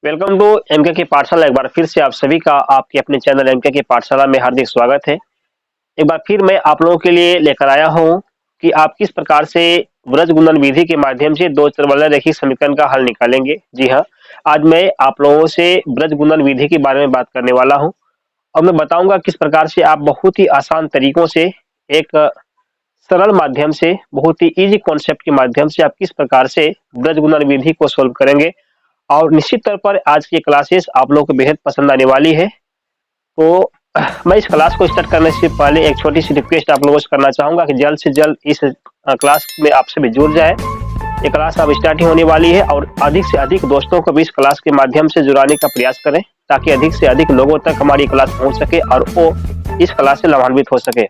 Welcome to MK की पाठशाला। एक बार फिर से आप सभी का आपके अपने चैनल एमके की पाठशाला में हार्दिक स्वागत है। एक बार फिर मैं आप लोगों के लिए लेकर आया हूं कि आप किस प्रकार से ब्रज गुणन विधि के माध्यम से दो चर वाला रैखिक समीकरण का हल निकालेंगे। जी हाँ, आज मैं आप लोगों से ब्रज गुणन विधि के बारे में बात करने वाला हूं और मैं बताऊंगा किस प्रकार से आप बहुत ही आसान तरीकों से एक सरल माध्यम से, बहुत ही इजी कॉन्सेप्ट के माध्यम से आप किस प्रकार से ब्रज गुणन विधि को सोल्व करेंगे। और निश्चित तौर पर आज की क्लासेस आप लोगों को बेहद पसंद आने वाली है। तो मैं इस क्लास को स्टार्ट करने से पहले एक छोटी सी रिक्वेस्ट आप लोगों से करना चाहूंगा कि जल्द से जल्द इस क्लास में आपसे भी जुड़ जाए। ये क्लास अब स्टार्ट ही होने वाली है और अधिक से अधिक दोस्तों को भी इस क्लास के माध्यम से जुड़ाने का प्रयास करें ताकि अधिक से अधिक लोगों तक हमारी क्लास पहुंच सके और वो इस क्लास से लाभान्वित हो सके।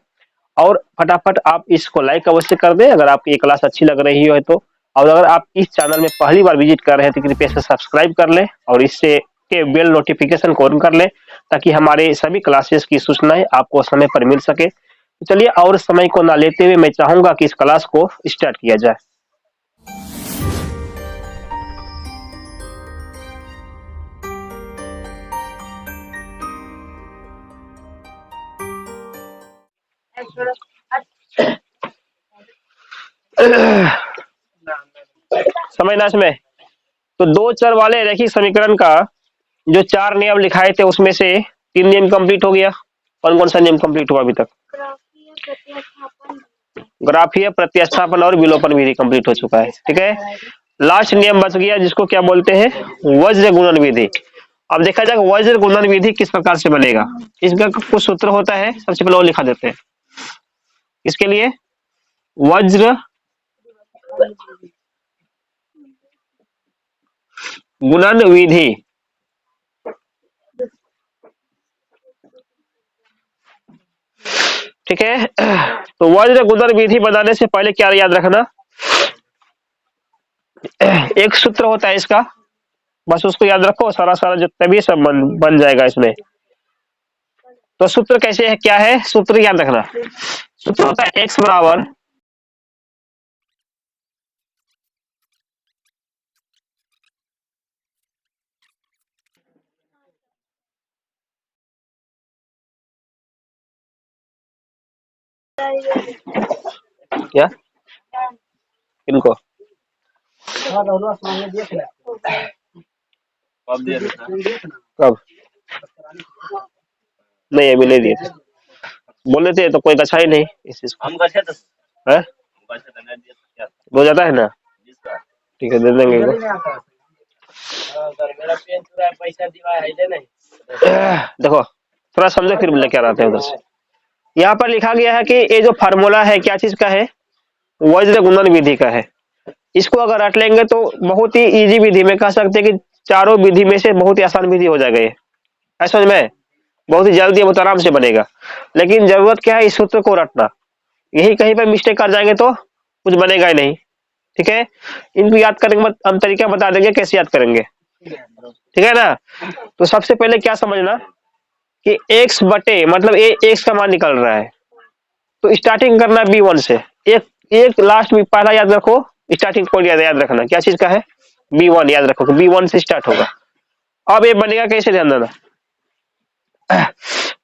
और फटाफट आप इसको लाइक अवश्य कर दें अगर आपकी ये क्लास अच्छी लग रही है तो। और अगर आप इस चैनल में पहली बार विजिट कर रहे हैं तो कृपया से सब्सक्राइब कर लें और इससे के बेल नोटिफिकेशन को ऑन कर लें ताकि हमारे सभी क्लासेस की सूचनाएं आपको समय पर मिल सके। तो चलिए और समय को ना लेते हुए मैं चाहूंगा कि इस क्लास को स्टार्ट किया जाए। समय ना समय तो दो चर वाले रैखिक समीकरण का जो चार नियम लिखाए थे उसमें से तीन नियम कंप्लीट हो गया। कौन कौन सा नियम कंप्लीट हुआ अभी तक? ग्राफीय प्रतिस्थापन और विलोपन विधि कंप्लीट हो चुका है। ठीक है, लास्ट नियम बच गया जिसको क्या बोलते हैं? वज्र गुणन विधि। अब देखा जाएगा वज्र गुणन विधि किस प्रकार से बनेगा। इसका कुछ सूत्र होता है, सबसे पहले वो लिखा देते हैं। इसके लिए वज्र गुणन विधि, ठीक है। तो वज्र गुणन विधि बनाने से पहले क्या याद रखना, एक सूत्र होता है इसका, बस उसको याद रखो। सारा सारा जितना भी सब बन जाएगा इसमें। तो सूत्र कैसे है, क्या है सूत्र, याद रखना। सूत्र होता है x बराबर क्या, इनको कब नहीं, अभी नहीं दिए थे, बोले थे तो कोई अच्छा ही नहीं इस चीज को है? हो जाता है ना, ठीक है दे देंगे इनको। देखो थोड़ा समझो फिर लेके आते हैं उधर से। यहाँ पर लिखा गया है कि ये जो फार्मूला है क्या चीज का है? वज्र गुणन विधि का है। इसको अगर रट लेंगे तो बहुत ही इजी विधि में कह सकते हैं कि चारों विधि में से बहुत ही आसान विधि हो जाएगा ये। ऐसा समझ में बहुत ही जल्दी बहुत आराम से बनेगा। लेकिन जरूरत क्या है, इस सूत्र को रटना। यही कहीं पर मिस्टेक कर जाएंगे तो कुछ बनेगा ही नहीं। ठीक है, इनको याद करने के बाद हम तरीका बता देंगे कैसे याद करेंगे। ठीक है ना। तो सबसे पहले क्या समझना कि x बटे मतलब ए x का मान निकल रहा है तो स्टार्टिंग करना b1 से। एक एक लास्ट में पहला याद रखो, स्टार्टिंग पॉइंट याद रखना क्या चीज का है, b1 याद रखो, b1 से स्टार्ट होगा। अब ये बनेगा कैसे, ध्यान देना।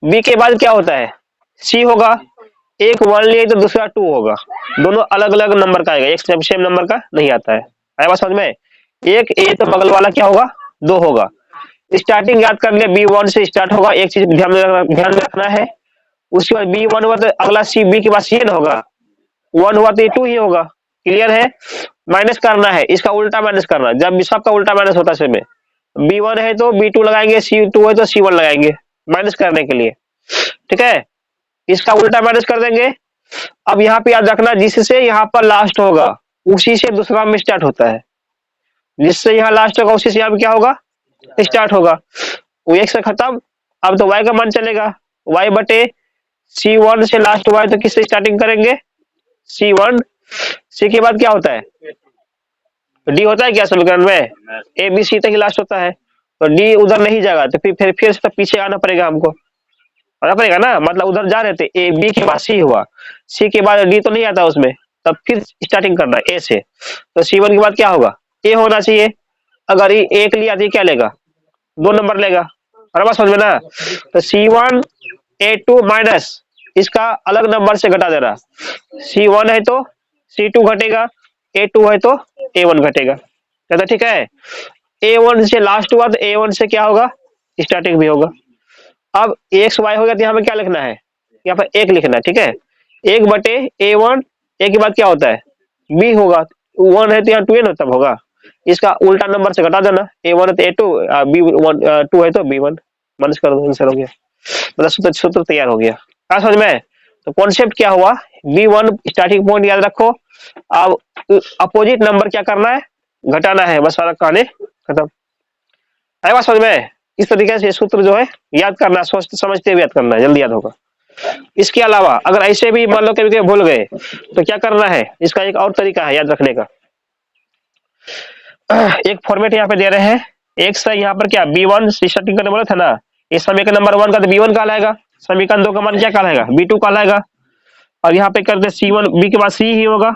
b के बाद क्या होता है, c होगा। एक 1 लिए तो दूसरा 2 होगा, दोनों अलग अलग नंबर का आएगा, एक सेम नंबर का नहीं आता है। आया बात समझ में? एक ए तो बगल वाला क्या होगा, 2 होगा। स्टार्टिंग याद कर ले, b1 से स्टार्ट होगा। एक चीज ध्यान में रखना है, उसके बाद b1 हुआ तो अगला सी b के बाद सी न होगा, 1 हुआ तो ये 2 ही होगा। क्लियर है? माइनस करना है, इसका उल्टा माइनस करना, जब सबका उल्टा माइनस होता है में b1 है तो b2 लगाएंगे, c2 है तो c1 लगाएंगे माइनस करने के लिए। ठीक है, इसका उल्टा माइनस कर देंगे। अब यहाँ पे याद रखना जिससे यहाँ पर लास्ट होगा उसी से दूसरा में स्टार्ट होता है, जिससे यहाँ लास्ट होगा उसी से यहाँ पे क्या होगा, स्टार्ट होगा। वो एक से खत्म। अब तो y का मान चलेगा, y बटे c1 से लास्ट हुआ है तो किससे स्टार्टिंग करेंगे, c1। c के बाद क्या होता है, d होता है क्या समीकरण में, a b c तक ही लास्ट होता है तो d उधर नहीं जाएगा तो फिर से पीछे आना पड़ेगा हमको, आना पड़ेगा ना। मतलब उधर जा रहे थे, a b के बाद c हुआ, c के बाद d तो नहीं आता उसमें, तब फिर स्टार्टिंग करना है ए से। तो C1 के बाद क्या होगा, ए होना चाहिए। अगर ये एक लिया तो क्या लेगा, 2 नंबर लेगा। और बात समझ में ना। तो C1 A2 माइनस इसका अलग नंबर से घटा देना। C1 है तो C2 घटेगा, A2 है तो A1 घटेगा। कहता ठीक है। A1 से लास्ट हुआ तो A1 से क्या होगा, स्टार्टिंग भी होगा। अब एक्स वाई हो गया तो यहाँ पे क्या लिखना है, यहाँ पर एक लिखना है। ठीक है, 1/A1, ए के बाद क्या होता है बी होगा। 1 है तो यहाँ 2 है ना, तब होगा इसका उल्टा नंबर से घटा देना। A1 है तो A2, B1 2 है तो B1 माइनस कर दो, आंसर हो गया। मतलब सूत्र तैयार हो गया। क्या समझ में। तो कॉन्सेप्ट क्या हुआ, B1 स्टार्टिंग पॉइंट याद रखो। अब अपोजिट नंबर क्या करना है, घटाना है, बस सारा कहानी खत्म। है बात समझ में। इस तरीके से सूत्र जो है याद करना, सोच समझते हुए याद करना है, जल्दी याद होगा। इसके अलावा अगर ऐसे भी मान लो कभी भूल गए तो क्या करना है, इसका एक और तरीका है याद रखने का। एक फॉर्मेट यहाँ पे दे रहे हैं, एक से यहाँ पर क्या B1 स्टार्टिंग करने बोला था ना, इस समीकरण नंबर 1 का तो B1 कहलाएगा, समीकरण 2 का मान क्या कहलाएगा, B2 कहलाएगा। और यहाँ पे करते C1, B के बाद C ही होगा,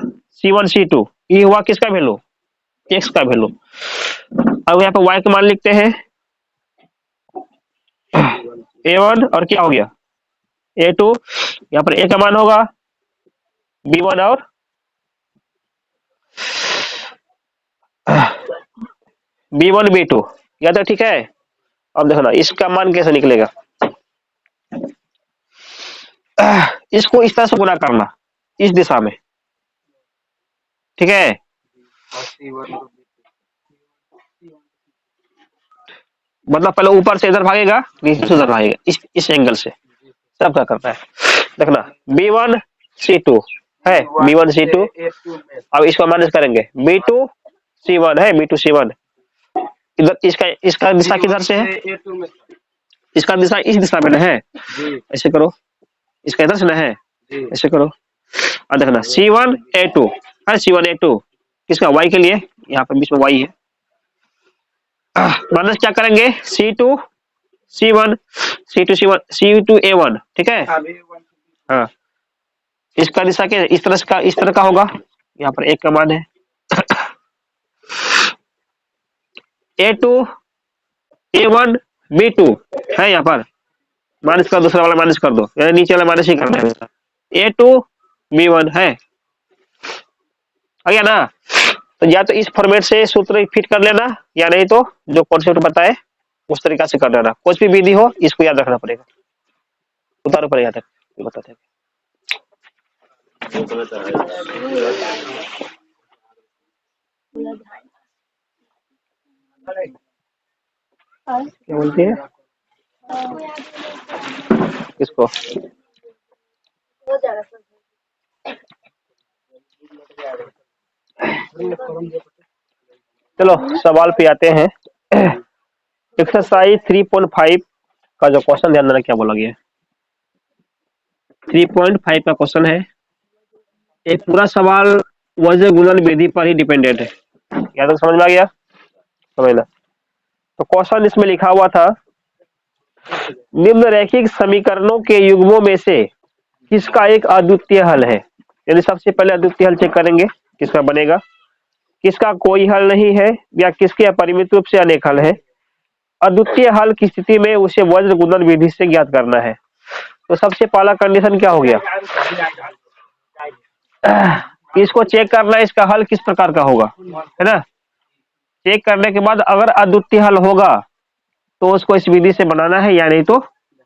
C1 C2, ये हुआ किसका वैल्यू, x का वैल्यू। अब यहाँ पे y का मान लिखते हैं A1 और क्या हो गया A2, यहाँ पर a का मान होगा B1 और B1 B2, या तो ठीक है। अब देखो ना इसका मान कैसे निकलेगा, इसको इस तरह से गुना करना, इस दिशा में। ठीक है, मतलब पहले ऊपर से इधर भागेगा, नीचे से उधर भागेगा, इस एंगल से सब क्या करता है देखना। B1 C2 है, B1 C2। अब इसको माइनस करेंगे, B2 C1 है, B2 C1। इधर इसका दिशा किधर से है, इसका दिशा इस दिशा में है, ऐसे करो। इसका इधर से ना है, ऐसे करो। और देखना C1 A2 है, C1 A2 किसका, y के लिए, यहाँ पर बीच में y है। माइनस क्या करेंगे C2 C1 C2 C1 C2 A1। ठीक है, हाँ इसका दिशा क्या इस तरह का होगा, यहाँ पर एक का मान है। A2 A1 B2 है, यहाँ पर माइनस कर, दूसरा वाला माइनस कर दो, यानी नीचे वाला माइनस ही करना है। A2 B1 है, आ गया ना। तो या तो इस फॉर्मेट से सूत्र फिट कर लेना, या नहीं तो जो कॉन्सेप्ट बताए उस तरीका से कर लेना। कुछ भी विधि हो इसको याद रखना पड़ेगा, उतारो पड़ेगा तक बताते हैं। क्या बोलती है किसको, चलो सवाल पे आते हैं। एक्सरसाइज 3.5 का जो क्वेश्चन ध्यान देना, क्या बोला गया है। 3.5 का क्वेश्चन है, एक पूरा सवाल वज्र गुणन विधि पर ही डिपेंडेंट है। या तो समझ में आ गया, समझना। तो क्वेश्चन इसमें लिखा हुआ था, निम्नरेखिक समीकरणों के युग्मों में से किसका एक अद्वितीय हल है। यदि सबसे पहले अद्वितीय हल चेक करेंगे किसका बनेगा, किसका कोई हल नहीं है, या किसके अपरिमित रूप से अनेक हल है। अद्वितीय हल की स्थिति में उसे वज्र गुणन विधि से ज्ञात करना है। तो सबसे पहला कंडीशन क्या हो गया, इसको चेक करना है इसका हल किस प्रकार का होगा, है ना। चेक करने के बाद अगर अद्वितीय हल होगा तो उसको इस विधि से बनाना है, या नहीं तो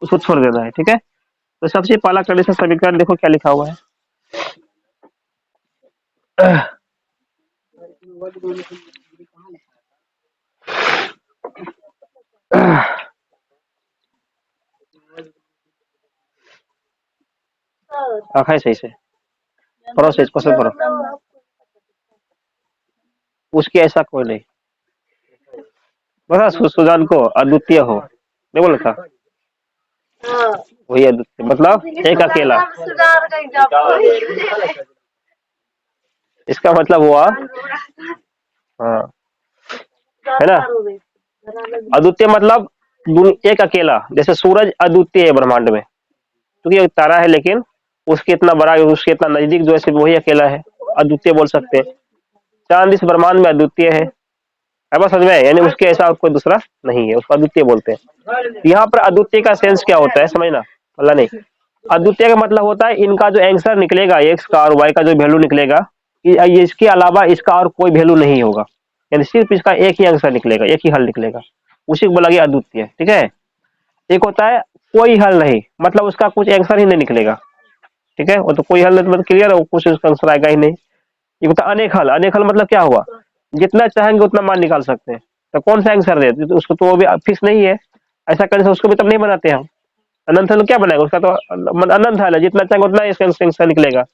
उसको छोड़ देना है। ठीक है, तो सबसे पहला कंडीशन समीकरण देखो क्या लिखा हुआ है। आखा सही से पढ़ो, से क्वेश्चन पढ़ो। उसकी ऐसा कोई नहीं, बता सुजान को अद्वितीय हो नहीं बोला था, वही अद्वितीय मतलब एक अकेला। इसका मतलब हुआ, हाँ है ना, अद्वितीय मतलब एक अकेला। जैसे सूरज अद्वितीय है ब्रह्मांड में, क्योंकि एक तारा है लेकिन उसके इतना बड़ा, उसके इतना नजदीक जो है सिर्फ वही अकेला है। अद्वितीय बोल सकते हैं। चांद इस ब्रह्मांड में अद्वितीय है बस समझ में, यानी उसके ऐसा कोई दूसरा नहीं है, उसको अद्वितीय बोलते हैं। यहाँ पर अद्वितीय का सेंस क्या होता है समझना, मतलब नहीं, अद्वितीय का मतलब होता है इनका जो आंसर निकलेगा एक्स का और वाई का जो वैल्यू निकलेगा, ये इसके अलावा इसका और कोई वैल्यू नहीं होगा, यानी सिर्फ इसका एक ही आंसर निकलेगा, एक ही हल निकलेगा, उसी को बोला गया अद्वितीय। ठीक है, एक होता है कोई हल नहीं, मतलब उसका कुछ आंसर ही नहीं निकलेगा। ठीक है, वो तो कोई हल नहीं, मतलब क्लियर है, वो कुछ उसका आंसर आएगा ही नहीं। ये होता है अनेक हल। अनेक हल मतलब क्या हुआ, जितना चाहेंगे उतना मान निकाल सकते हैं। तो कौन सा आंसर दे, तो उसको तो वो भी फिक्स नहीं है, ऐसा करने से उसको भी तब नहीं बनाते हम। अनंत हल क्या बनाएगा, उसका तो अनंत हल है, जितना चाहेंगे उतना इसका आंसर निकलेगा,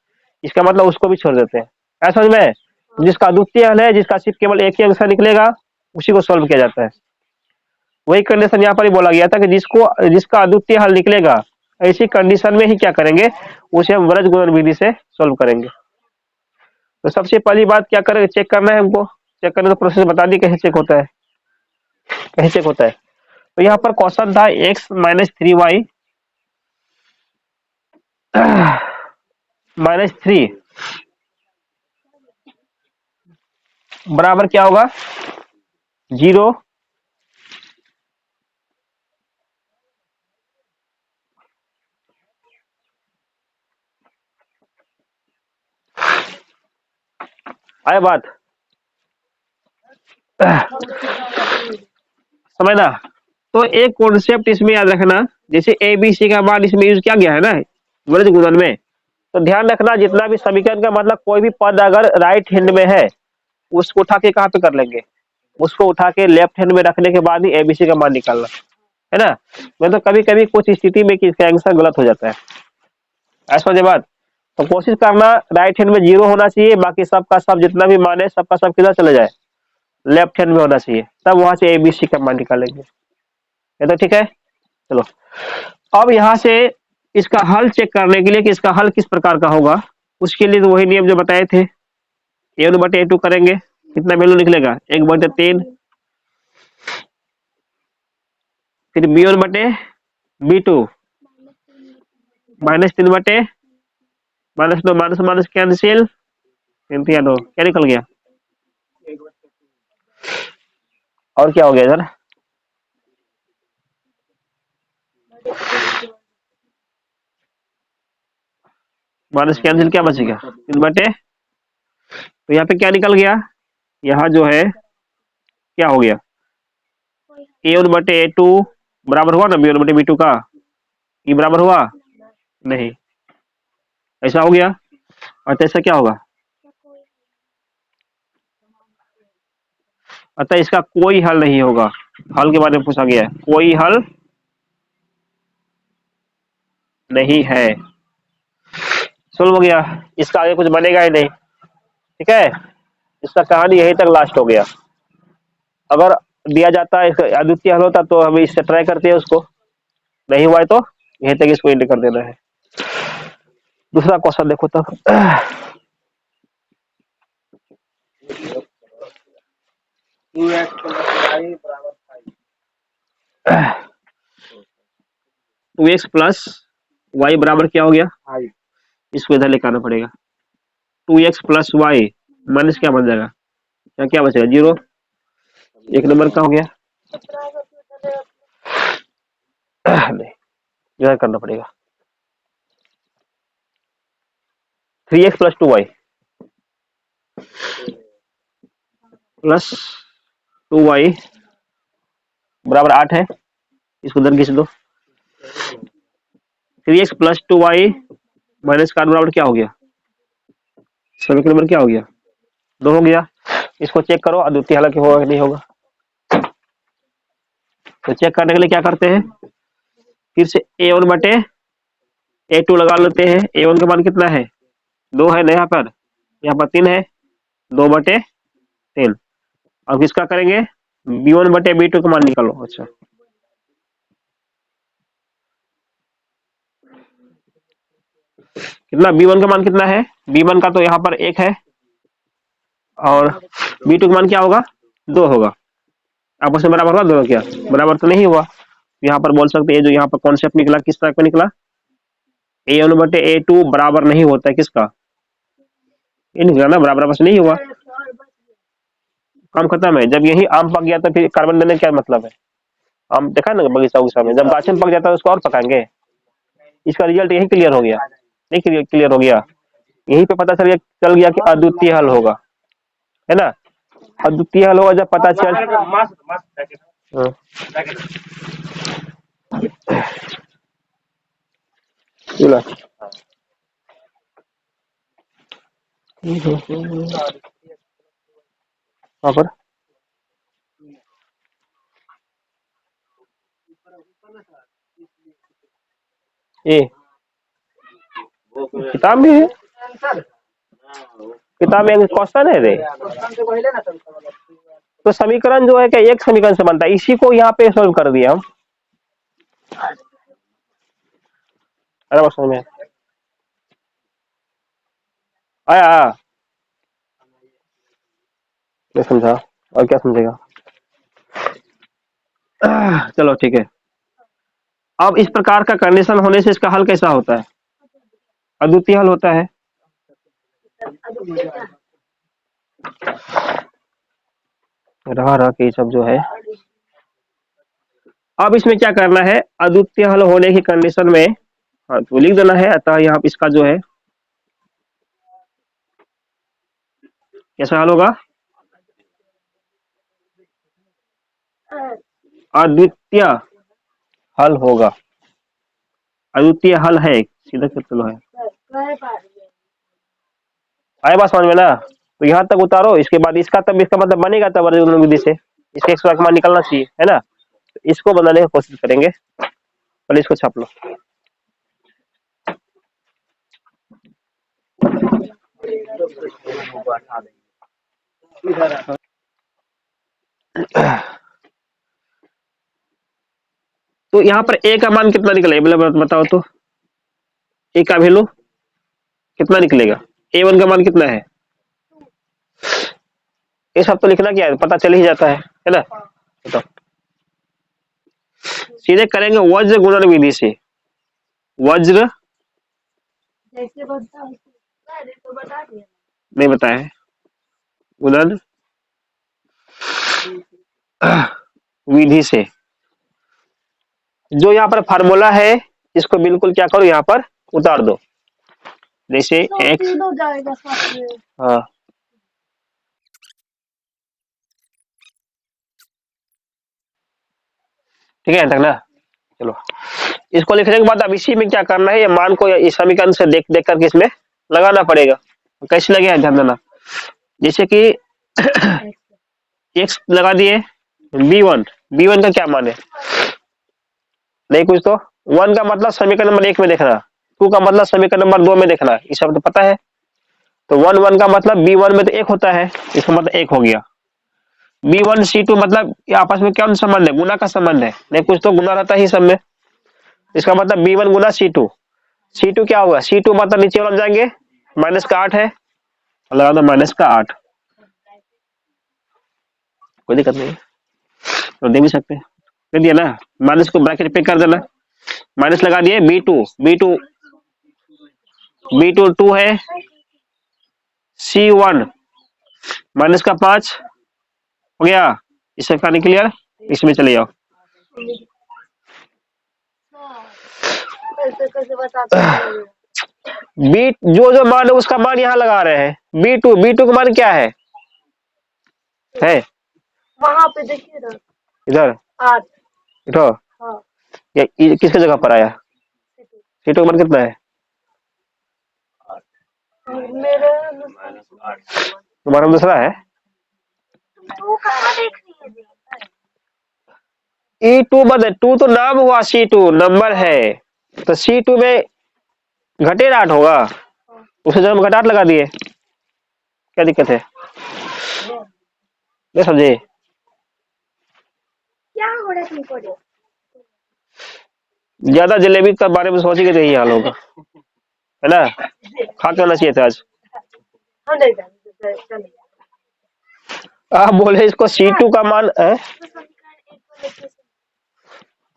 इसका मतलब उसको भी छोड़ देते हैं। ऐसा समझ में, जिसका द्वितीय हल है, जिसका सिर्फ केवल एक ही आंसर निकलेगा, उसी को सॉल्व किया जाता है। वही कंडीशन यहाँ पर ही बोला गया था कि जिसका अद्वितीय हल निकलेगा, ऐसी कंडीशन में ही क्या करेंगे, उसे हम वृत्त गुणन विधि से सॉल्व करेंगे। तो सबसे पहली बात क्या करेंगे, चेक करना है हमको। चेक करने का प्रोसेस बता दी कैसे चेक होता है, कैसे चेक होता है। तो यहाँ पर क्वेश्चन था x माइनस 3y माइनस 3 बराबर क्या होगा, 0। आया बात समझना। तो एक कॉन्सेप्ट इसमें याद रखना, जैसे ए बी सी का मान इसमें यूज किया गया है ना वृत्त गुणन में, तो ध्यान रखना जितना भी समीकरण का मतलब कोई भी पद अगर राइट हैंड में है, उसको उठा के कहाँ पे कर लेंगे, उसको उठा के लेफ्ट हैंड में रखने के बाद ही एबीसी का मान निकालना है ना। मतलब कभी कभी कुछ स्थिति में कि इसका आंसर गलत हो जाता है, ऐसा समझे बात। तो कोशिश करना राइट हैंड में 0 होना चाहिए, बाकी सबका सब जितना भी मान है सबका सब किधर चले जाए, लेफ्ट हैंड में होना चाहिए, तब वहां से एबीसी का मान निकालेंगे। ये तो ठीक है। चलो अब यहाँ से इसका हल चेक करने के लिए कि इसका हल किस प्रकार का होगा, उसके लिए तो वही नियम जो बताए थे, a1/a2 करेंगे, कितना वैल्यू निकलेगा 1/3, फिर b1/b2 -3 -2 माइनस माइनस कैंसिल, क्या निकल गया, और क्या हो गया इधर, माइनस कैंसिल क्या बचेगा 3 तो यहाँ पे क्या निकल गया, यहाँ जो है क्या हो गया, a1/a2 बराबर हुआ ना b1/b2 का, ये बराबर हुआ नहीं, ऐसा हो गया। अतः ऐसा क्या होगा, अतः इसका कोई हल नहीं होगा। हल के बारे में पूछा गया है, कोई हल नहीं है, सोल्व हो गया, इसका आगे कुछ बनेगा ही नहीं। ठीक है, इसका कहानी यहीं तक लास्ट हो गया। अगर दिया जाता है अद्वितीय हल होता तो हम इससे ट्राई करते हैं, उसको नहीं हुआ है तो यहीं तक इसको एंड कर देना है। दूसरा क्वेश्चन देखो तब, 2x प्लस वाई बराबर क्या हो गया, इसको इधर लेकर आना पड़ेगा, 2x प्लस वाई माइनस क्या बन जाएगा, क्या क्या बचेगा 0, एक नंबर का हो गया नहीं, इधर करना पड़ेगा, 3x plus 2y plus 2y बराबर 8 है, इसको उधर खींच दो, 3x प्लस 2y माइनस का बराबर क्या हो गया, समीकरण नंबर क्या हो गया 2 हो गया। इसको चेक करो अद्वितीय हल होगा कि नहीं होगा। तो चेक करने के लिए क्या करते हैं, फिर से a1/a2 लगा लेते हैं। a1 का मान कितना है 2 है ना, यहाँ पर 3 है, 2/3। अब किसका करेंगे, b1/b2 का मान निकालो। अच्छा कितना, b1 का मान कितना है, b1 का तो यहाँ पर 1 है, और b2 का मान क्या होगा 2 होगा। आपस में बराबर हुआ दोनों, क्या बराबर तो नहीं हुआ। यहाँ पर बोल सकते हैं जो यहाँ पर कॉन्सेप्ट निकला किस तरह का निकला, a1/a2 बराबर नहीं होता है किसका, ये नहीं जाना बराबर बस नहीं हुआ, काम खत्म है। जब यही आम पक गया तो फिर कार्बन देने का क्या मतलब है? आम देखा ना बगीचा उगीचा में, जब गाछ में पक जाता है उसको और पकाएंगे। इसका रिजल्ट यही क्लियर हो गया, नहीं क्लियर हो गया, यहीं पे पता चल गया कि अद्वितीय हल होगा, है ना। अद्वितीय हल होगा जब पता चल। हाँ। बोला। वहाँ पर ये किताब में है, किताब में क्वेश्चन है रे। तो समीकरण जो है क्या एक समीकरण से बनता है, इसी को यहाँ पे सोल्व कर दिया हम। अरे बस समझ में आया, नहीं समझा और क्या समझेगा। चलो ठीक है। अब इस प्रकार का कंडीशन होने से इसका हल कैसा होता है? अद्वितीय हल होता है। रहा कि सब जो है, अब इसमें क्या करना है, अद्वितीय हल होने की कंडीशन में हाँ तो लिख देना है। अतः यहाँ इसका जो है कैसा हल होगा, अद्वितीय हल होगा। अद्वितीय हल है, सीधा चलो है। आए बात समझ में ना। तो यहाँ तक उतारो, इसके बाद इसका तब इसका मतलब बनेगा तब वर्गमूल विधि से इसके 100 का मान निकलना चाहिए, है ना। तो इसको बनाने की कोशिश करेंगे, पहले इसको छाप लो। तो यहाँ पर ए का मान कितना निकलेगा, मतलब बताओ तो। ए का वैल्यू कितना निकलेगा, A1 का मान कितना है? ये सब तो लिखना क्या है, पता चल ही जाता है ना। बताओ, सीधे करेंगे वज्र गुणन विधि से। वज्र नहीं बताया है, गुणन विधि से। जो यहाँ पर फार्मूला है इसको बिल्कुल क्या करो, यहाँ पर उतार दो। जैसे एक्स, हाँ ठीक है तक ना। चलो इसको लिखने के बाद अब इसी में क्या करना है, ये मान को इस समीकरण से देख देख करके इसमें लगाना पड़ेगा। कैसे लगे ध्यान देना। जैसे कि एक्स लगा दिए, बी वन का क्या मान है, नहीं कुछ तो। वन का मतलब समीकरण नंबर 1 में देखना, टू का मतलब समीकरण नंबर 2 में देखना, ये सब तो पता है। तो वन का मतलब B1 में तो 1 होता है, इसका मतलब 1 हो गया। B1 C2 मतलब ये आपस में क्या संबंध है, गुना का संबंध है, नहीं कुछ तो गुना रहता ही सब में। इसका मतलब B1 गुना C2 क्या होगा, C2 मतलब नीचे वाला जाएंगे, माइनस का 8 है, लगा दो माइनस का 8, कोई दिक्कत नहीं, तो दे भी सकते हैं, दे दिया ना। माइनस को ब्रैकेट पे कर देना, माइनस लगा दिए। B2 2 है, C1 माइनस का 5 हो गया। इससे कहानी क्लियर, इसमें चले जाओ। बी जो मान है उसका मान यहाँ लगा रहे हैं। B2 का मान क्या है वहां पे देखिए ना, इधर 8 इधर, हाँ। ये किसके जगह पर आया, C2 का मान कितना है मेरे, तुम्हारा दूसरा है। E2 मतलब 2 तो नाम हुआ, C2 नंबर है, तो C2 में घटे 8 होगा, उसे जब हम घटाट लगा दिए, क्या दिक्कत है, नहीं समझे क्या हो रहा है तुमको। ज्यादा जलेबी के बारे में सोचेंगे तो यही हाल होगा, है ना। खा के आना चाहिए था आज। आप बोले इसको C2 का मान है,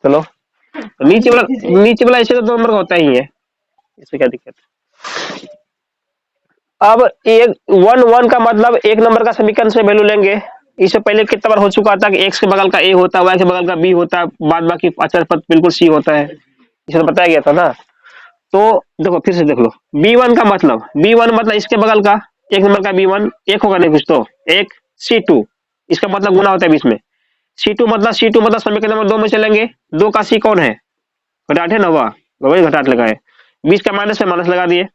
चलो नीचे वाला ऐसे तो नंबर होता ही है, इसमें क्या दिक्कत है। अब एक 1 का मतलब एक नंबर का समीकरण से वैल्यू लेंगे। इससे पहले कितना बार हो चुका था कि x के बगल का a होता है, y के बगल का b होता है, बाद बाकी अचर पद बिल्कुल c होता है। इसे तो बताया गया था ना। तो देखो फिर से देख लो, b1 मतलब इसके बगल का एक नंबर का b1 एक होगा नहीं कुछ तो एक c2, इसका मतलब गुना होता है बीच में। c2 मतलब समीकरण नंबर 2 में चलेंगे। 2 का c कौन है? घटाट है ना, हुआ वही घटाट लगाए। बीच का माइनस है, माइनस लगा दिए।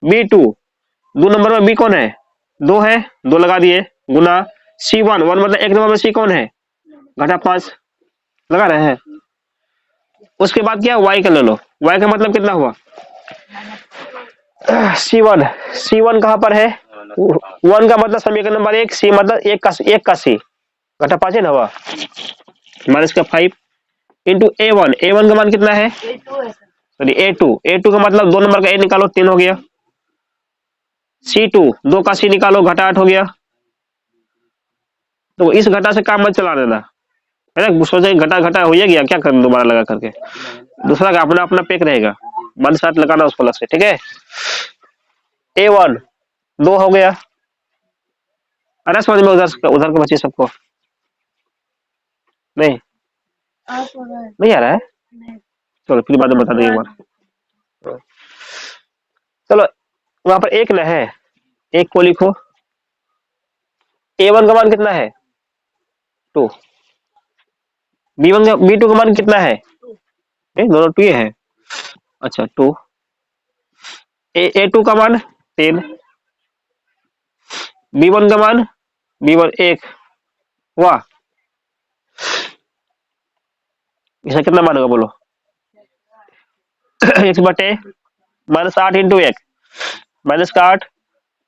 b2 दो नंबर में b कौन है? 2 है, 2 लगा दिए गुना c1 मतलब एक नंबर में c कौन है? घटा 5 लगा रहे हैं। उसके बाद क्या y का ले लो, y का मतलब कितना हुआ? c1 कहां पर है? 1 का मतलब समीकरण नंबर 1, c मतलब एक का c घटा 5 है ना, हुआ माइनस का 5 इंटू a1 का मान कितना है? सॉरी a2 का मतलब 2 नंबर का a निकालो 3 हो गया। c2 2 का c निकालो घटा 8 हो गया। तो इस घटा से काम मत चला देना है ना, सोचे घटा घटा हो गया क्या कर दोबारा लगा करके, दूसरा का अपना अपना पेक रहेगा, मन साथ लगाना उसको अलग से, ठीक है। a1 2 हो गया। अरे समझ में उधर के बच्चे सबको नहीं नहीं आ रहा है? चलो फिर बाद में बता देंगे एक बार। चलो वहां पर एक न है, एक को लिखो। a1 का मान कितना है? 2। b2 का मान कितना है? दोनों 2 है। अच्छा 2। a2 का मान 3। b1 का मान b1 1 वाह, इसका कितना मान होगा बोलो? x बटे माइनस 8 इंटू 1 माइनस का 8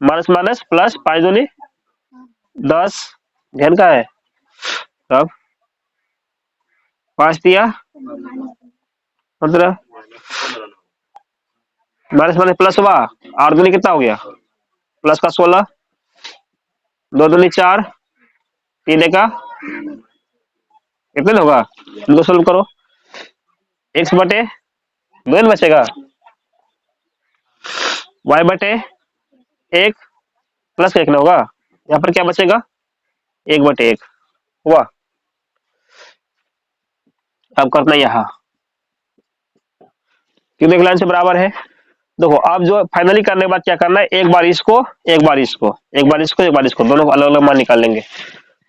माइनस माइनस प्लस 5 दूनी 10, ध्यान का है तब 5 दिया 15 माइनस माइनस प्लस हुआ, 8 दूनी कितना हो गया? प्लस का 16, 2 दूनी 4, 3 का कितने होगा? इनको सोल्व करो। x बटे 2 बचेगा, y बटे 1 प्लस 1 ना होगा, यहाँ पर क्या बचेगा? 1 बटे 1 हुआ। अब करना यहाँ क्योंकि एक लाइन से बराबर है। देखो अब जो फाइनली करने के बाद क्या करना है, एक बार इसको एक बार इसको एक बार इसको एक बार इसको दोनों को अलग अलग मान निकाल लेंगे।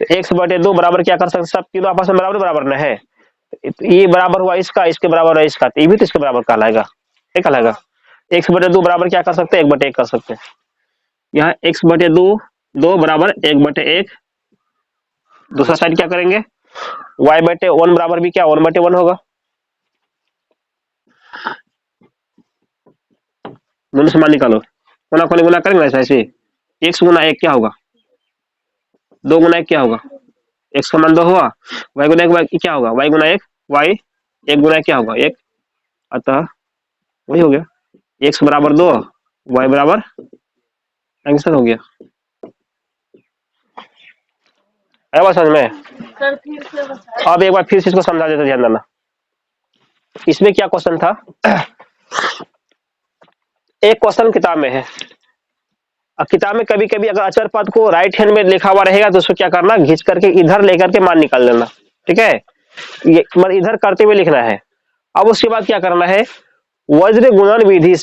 तो x बटे 2 बराबर क्या कर सकते, सब तीनों आपस में बराबर बराबर ना है, तो ये बराबर हुआ इसका, इसके बराबर है इसका, तो ये भी तो इसके बराबर कहलाएगा, क्या कहलाएगा? x बटे 2 बराबर क्या कर सकते हैं? 1 बटे 1 कर सकते हैं। यहाँ x बटे 2 बराबर 1 बटे 1। दूसरा साइड क्या करेंगे, y बटे 1 बराबर भी क्या 1 बटे 1 होगा। दोनों से मान निकालो, गुना को गुना करेंगे ऐसा ऐसे, x गुना 1 क्या होगा? 2 गुना 1 क्या होगा? x का मान 2 हुआ, y गुना 1 क्या होगा? y गुना 1 y 1 गुना 1 क्या होगा? 1, अतः वही हो गया, x बराबर 2 y बराबर आंसर हो गया। है बात समझ में? अब एक बार फिर से इसको समझा देते, ध्यान देना। इसमें क्या क्वेश्चन था, एक क्वेश्चन किताब में है। अब किताब में कभी कभी अगर अचर पद को राइट हैंड में लिखा हुआ रहेगा तो उसको क्या करना, घिंच करके इधर लेकर के मान निकाल लेना, ठीक है। ये मतलब इधर करते हुए लिखना है। अब उसके बाद क्या करना है, वज्र गुणन विधि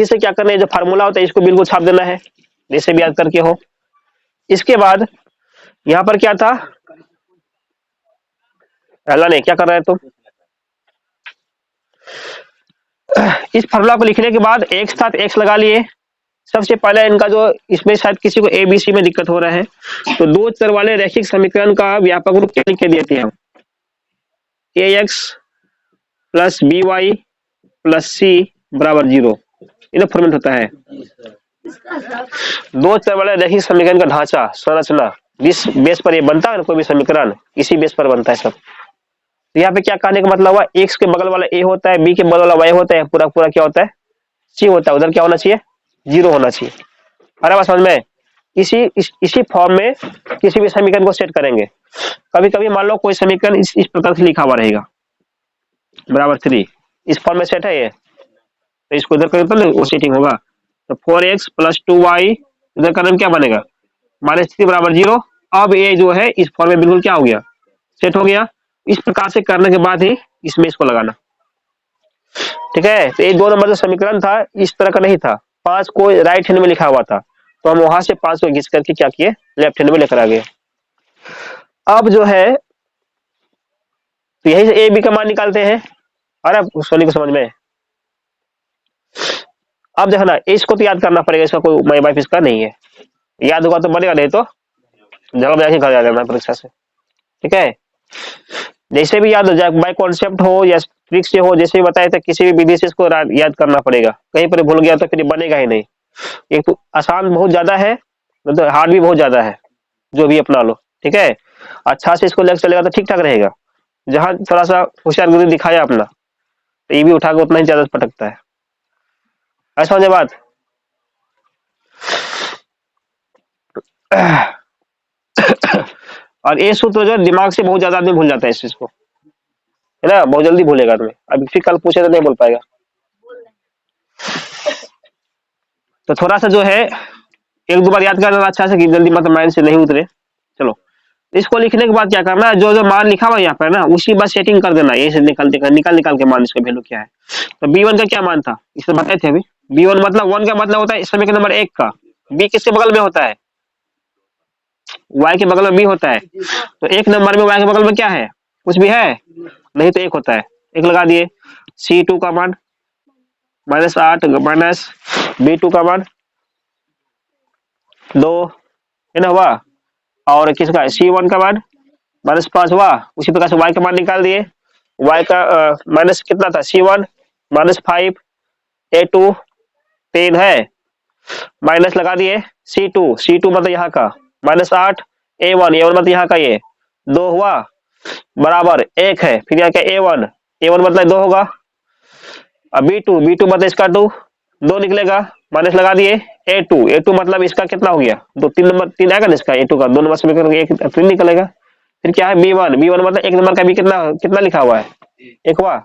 से क्या करना है, जो फार्मूला होता है इसको बिल्कुल छाप देना है, जैसे भी याद करके हो। इसके बाद यहाँ पर क्या था, अल्लाह ने क्या कर रहा है तुम, इस फार्मूला को लिखने के बाद एक साथ एक्स लगा लिए। सबसे पहले इनका जो, इसमें शायद किसी को ए बी सी में दिक्कत हो रहा है, तो दो चर वाले रैखिक समीकरण का व्यापक रूप क्या लिख के देते हैं हम, A X plus B Y plus C बराबर 0, इन्हें फॉर्मेट होता है। दो चर वाले रैखिक समीकरण का ढांचा संरचना, जिस बेस पर ये बनता है ना कोई भी समीकरण, इसी बेस पर बनता है सब। तो यहाँ पे क्या कहने का मतलब हुआ, एक्स के बगल वाला ए होता है, बी के बगल वाला वाई होता है, पूरा पूरा क्या होता है सी होता है, उधर क्या होना चाहिए 0 होना चाहिए। अरे बात समझ में? इसी फॉर्म में किसी भी समीकरण को सेट करेंगे। कभी कभी मान लो कोई समीकरण इस प्रकार से लिखा हुआ रहेगा, बराबर 3, इस फॉर्म में सेट है ये, तो इसको इधर करें तो वो सेटिंग होगा। तो 4x प्लस 2y इधर करने में क्या बनेगा, -3 बराबर 0। अब ये जो है इस फॉर्म में बिल्कुल क्या हो गया, सेट हो गया। इस प्रकार से करने के बाद ही इसमें इसको लगाना, ठीक है। तो ये 2 नंबर जो समीकरण था इस तरह का नहीं था, 5 को राइट हैंड में लिखा हुआ था, तो हम वहां से 5 को घिस करके क्या किए, लेफ्ट हैंड में लेकर आ गए। अब जो है तो यही से ए बी का मान निकालते हैं। अरे सोनी को समझ में, अब देखना इसको तो याद करना पड़ेगा, इसका कोई माई बाप इसका नहीं है, याद होगा तो बनेगा, नहीं तो जगह में जाके घर आ जाना परीक्षा से, ठीक है। जैसे भी याद हो जाए, बाय कॉन्सेप्ट हो या ट्रिक से हो, जैसे भी बताया था, किसी भी विधि से इसको याद करना पड़ेगा, कहीं पर भूल गया तो फिर बनेगा ही नहीं। एक तो आसान बहुत ज्यादा है, मतलब हार्ड भी बहुत ज्यादा है, जो भी अपना लो, ठीक है। अच्छा से इसको लेकर चलेगा तो ठीक ठाक रहेगा। जहां थोड़ा सा होशियारगिरी दिखाया अपना, तो ये भी उठा के उतना ही ज्यादा पटकता है। ऐसा हो जाए बात। और ये सूत्र जो दिमाग से बहुत ज्यादा आदमी भूल जाता है इस चीज को, है ना, बहुत जल्दी भूलेगा तुम्हें, अभी फिर कल पूछे तो नहीं बोल पाएगा। तो थोड़ा सा जो है एक दो बार याद करना अच्छा से कि जल्दी मतलब माइंड से नहीं उतरे। चलो, इसको लिखने के बाद क्या करना है, जो जो मान लिखा हुआ यहाँ पर ना उसी बात सेटिंग कर देना, ये से निकाल निकाल के मान इसका वैल्यू क्या है। तो b1 का क्या मान था, इसे बताए थे अभी। b1 मतलब 1 का मतलब होता है समीकरण नंबर 1 का, b किसके बगल में होता है, y के बगल में b होता है। तो एक नंबर में y के बगल में क्या है, कुछ भी है नहीं, तो एक होता है, एक लगा दिए। c2 का मान -8 माइनस b2 का मान 2, है ना, हुआ। और किसका c1 का मान -5 हुआ। उसी प्रकार से y का मान निकाल दिए, y का माइनस कितना था, c1 -5, a2 3 है, माइनस लगा दिए c2 मतलब यहाँ का -8, a1 मतलब यहाँ का ये 2 हुआ, बराबर 1 है, फिर यहाँ क्या a1 मतलब 2 होगा। अब b2 मतलब इसका 2 निकलेगा, माइनस लगा दिए a2 मतलब इसका कितना हो गया, 2 3 नंबर 3 आएगा ना इसका a2 का, 2 नंबर समीकरण एक 3 निकलेगा। फिर क्या है b1 मतलब एक नंबर का भी कितना कितना लिखा हुआ है, एक हुआ।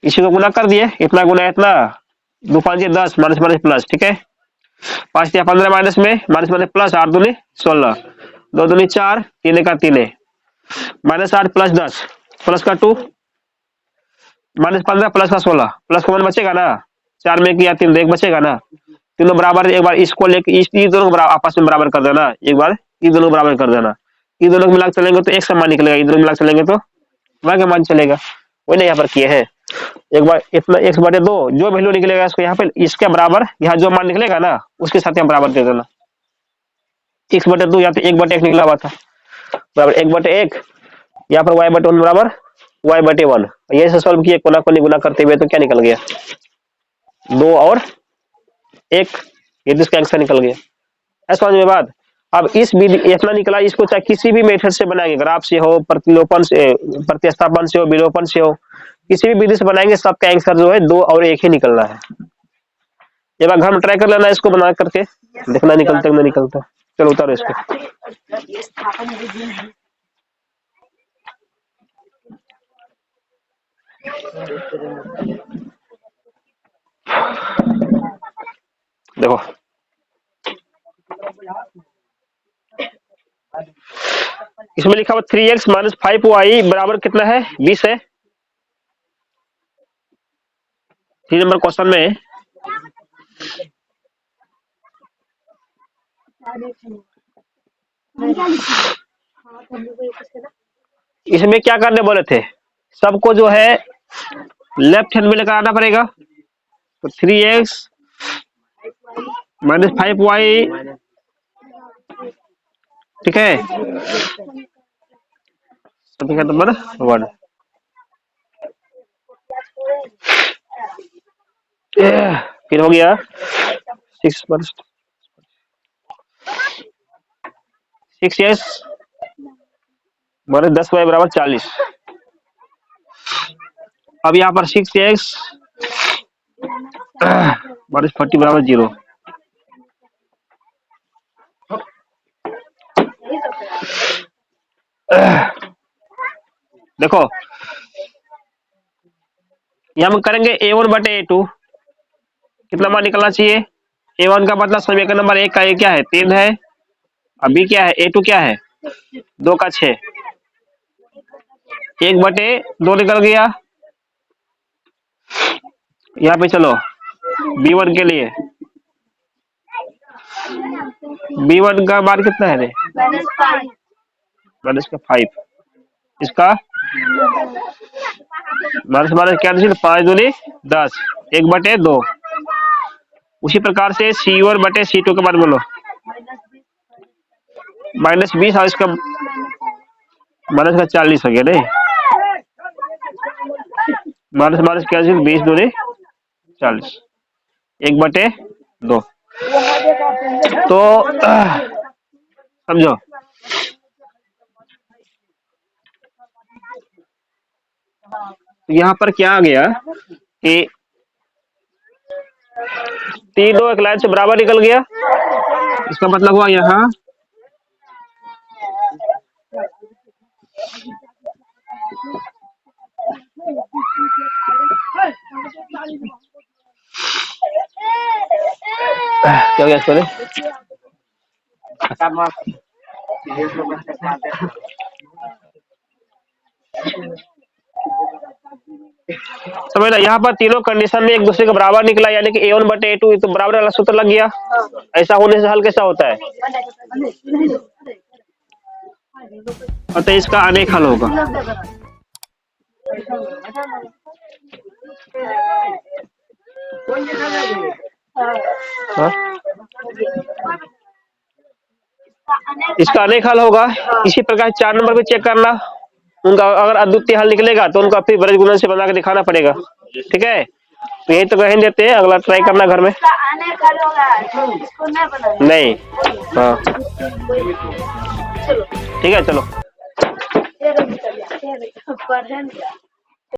इसी को गुना कर दिए, इतना गुना इतना, 2 5 10 माइनस माइनस प्लस, ठीक है। 5 या 15 माइनस में माइनस माइनस प्लस, 8 दूनी 16, 2 दूनी 4, 3 का 3 -8 प्लस 10 प्लस का 2 -15 प्लस का 16 प्लस का 1 बचेगा ना, 4 में किया 3 1 बचेगा ना। तीनों बराबर, एक बार इसको लेके ये दोनों आपस में बराबर कर देना, एक बार ये दोनों बराबर कर देना, ये दोनों को मिलाकर चलेंगे तो एक समान निकलेगा, ये दोनों मिलाकर चलेंगे तो y का मान चलेगा। वही ना यहाँ पर किए हैं, एक बार इतना x/2 जो वैल्यू निकलेगा इसको यहाँ पे इसके बराबर, यहाँ जो मान निकलेगा ना उसके साथ यहाँ बराबर दे देना। x/2 यहाँ पे 1/1 निकला हुआ था, बराबर 1/1, यहाँ पर y/1 बराबर y/1। ये से सॉल्व किए कोना कोनी गुना करते हुए, तो क्या निकल गया 2 और 1, ये तो इसका आंसर निकल गया। ऐसा समझ में बात। अब इस विधि इतना निकला, इसको चाहे किसी भी मेथड से बनाएंगे, ग्राफ से हो, प्रतिलोपन से, प्रतिस्थापन से हो, विलोपन से हो, किसी भी विधि से बनाएंगे, सबका आंसर जो है 2 और 1 ही निकलना है। एक बार घर में ट्राई कर लेना, इसको बना करके देखना निकलता है नहीं निकलता। चलो उतारो इसको। देखो इसमें लिखा हुआ 3x - 5y बराबर कितना है, 20 है। 3 नंबर क्वेश्चन में इसमें क्या करने बोले थे, सबको जो है लेफ्ट हैंड में लेकर आना पड़ेगा। तो 3x - 5y, ठीक है, समीकरण नंबर 1। फिर हो गया 6x माइनस 10y बराबर 40। अब यहाँ पर 6x माइनस 40 बराबर 0। देखो यहाँ हम करेंगे a1/a2, कितना मान निकलना चाहिए? A1 का मतलब समीकरण नंबर 1 का ए क्या है? 3 है। अब बी क्या है? A2 क्या है? 2 का 6। 1/2 निकल गया। यहाँ पे चलो B1 के लिए B1 का मान कितना है रे? -5। इसका माइनस माइनस कैंसिल, 5 दूनी 10, 1/2। उसी प्रकार से C1/C2 के मान बोलो, -20 और इसका माइनस का 40 हो गया नहीं, माइनस माइनस कैंसिल, 20 दूनी 40, 1/2। तो समझो यहाँ पर क्या आ गया कि तीनों एक लाइन से बराबर निकल गया। इसका मतलब हुआ यहाँ क्या हो गया इसको? समझ ना, यहाँ पर तीनों कंडीशन में एक दूसरे के बराबर निकला, यानी कि A1/A2 तो बराबर वाला सूत्र लग गया। ऐसा होने से हल कैसा होता है? अतः इसका अनेक हल होगा। हाँ? इसका अनेक हल होगा। इसी प्रकार 4 नंबर पे चेक करना, उनका अगर अद्वितीय हल निकलेगा तो उनका फिर वृत्त गुणन से बना के दिखाना पड़ेगा। ठीक है, तो यही तो कहीं देते हैं, अगला ट्राई करना घर में। नहीं, हाँ ठीक है, चलो।